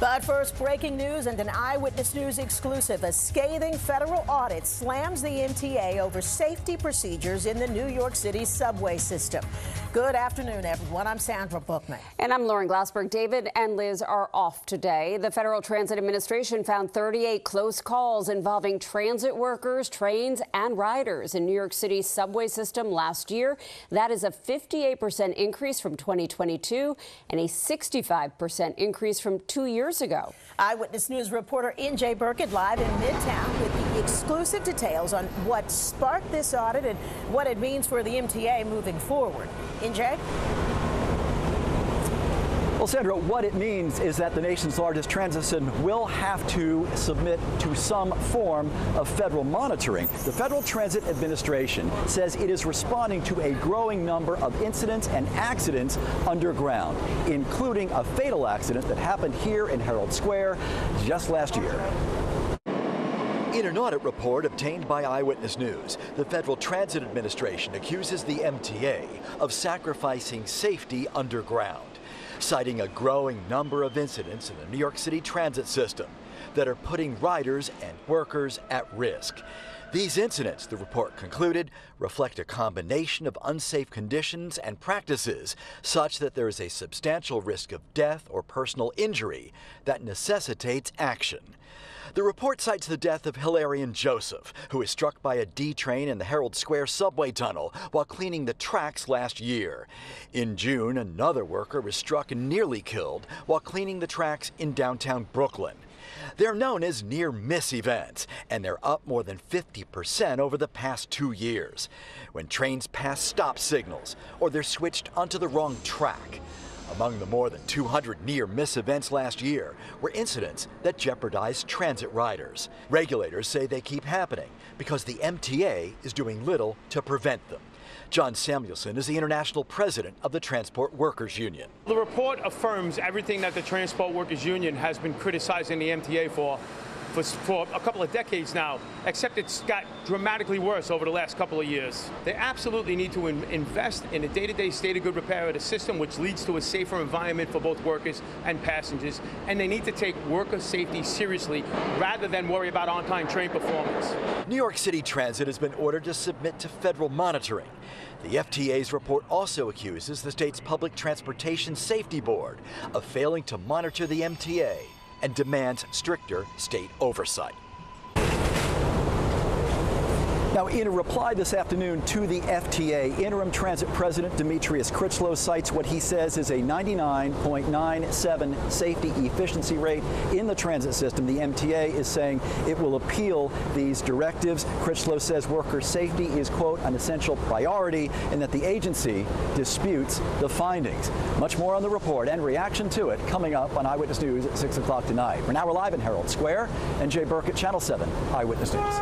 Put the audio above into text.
But first, breaking news and an Eyewitness News exclusive. A scathing federal audit slams the MTA over safety procedures in the New York City subway system. Good afternoon, everyone. I'm Sandra Bookman. And I'm Lauren Glassberg. David and Liz are off today. The Federal Transit Administration found 38 close calls involving transit workers, trains, and riders in New York City's subway system last year. That is a 58% increase from 2022 and a 65% increase from 2 years ago. Eyewitness News reporter Burkett live in Midtown with the exclusive details on what sparked this audit and what it means for the MTA moving forward. NJ? Well, Sandra, what it means is that the nation's largest transit system will have to submit to some form of federal monitoring. The Federal Transit Administration says it is responding to a growing number of incidents and accidents underground, including a fatal accident that happened here in Herald Square just last year. In an audit report obtained by Eyewitness News, the Federal Transit Administration accuses the MTA of sacrificing safety underground, citing a growing number of incidents in the New York City transit system that are putting riders and workers at risk. These incidents, the report concluded, reflect a combination of unsafe conditions and practices such that there is a substantial risk of death or personal injury that necessitates action. The report cites the death of Hilarion Joseph, who was struck by a D train in the Herald Square subway tunnel while cleaning the tracks last year. In June, another worker was struck and nearly killed while cleaning the tracks in downtown Brooklyn. They're known as near-miss events, and they're up more than 50% over the past 2 years, when trains pass stop signals or they're switched onto the wrong track. Among the more than 200 near-miss events last year were incidents that jeopardized transit riders. Regulators say they keep happening because the MTA is doing little to prevent them. John Samuelson is the international president of the Transport Workers Union. The report affirms everything that the Transport Workers Union has been criticizing the MTA for a couple of decades now, except it's got dramatically worse over the last couple of years. They absolutely need to invest in a day-to-day state of good repair of the system, which leads to a safer environment for both workers and passengers. And they need to take worker safety seriously rather than worry about on-time train performance. New York City Transit has been ordered to submit to federal monitoring. The FTA's report also accuses the state's Public Transportation Safety Board of failing to monitor the MTA and demands stricter state oversight. Now, in a reply this afternoon to the FTA, Interim Transit President Demetrius Critchlow cites what he says is a 99.97 safety efficiency rate in the transit system. The MTA is saying it will appeal these directives. Critchlow says worker safety is, quote, an essential priority, and that the agency disputes the findings. Much more on the report and reaction to it coming up on Eyewitness News at 6 o'clock tonight. For now, we're live in Herald Square. NJ Burkett, Channel 7 Eyewitness News.